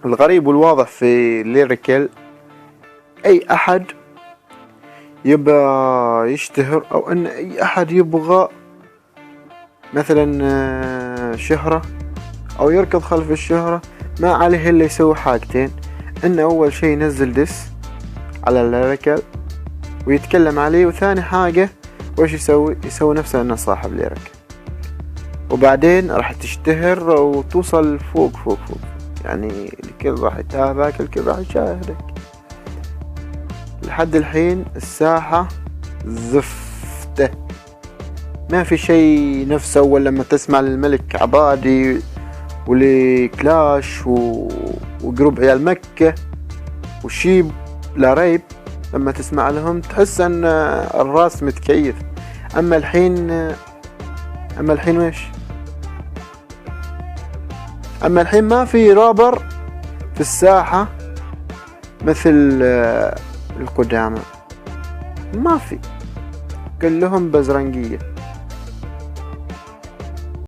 الغريب والواضح في لريكل، اي احد يبغى يشتهر او ان اي احد يبغى مثلا شهرة او يركض خلف الشهرة، ما عليه الا يسوي حاجتين: انه اول شي ينزل دس على لريكل ويتكلم عليه، وثاني حاجة وش يسوي نفسه انه صاحب لريكل، وبعدين راح تشتهر وتوصل فوق. يعني الكل راح يتابعك، الكل راح يشاهدك. لحد الحين الساحة زفته، ما في شي نفسه أول لما تسمع للملك عبادي ولكلاش وجروب عيال مكة وشيب لريب، لما تسمع لهم تحس ان الراس متكيف. اما الحين ويش؟ اما الحين ما في رابر في الساحة مثل القدامى، ما في، كلهم بزرنجية.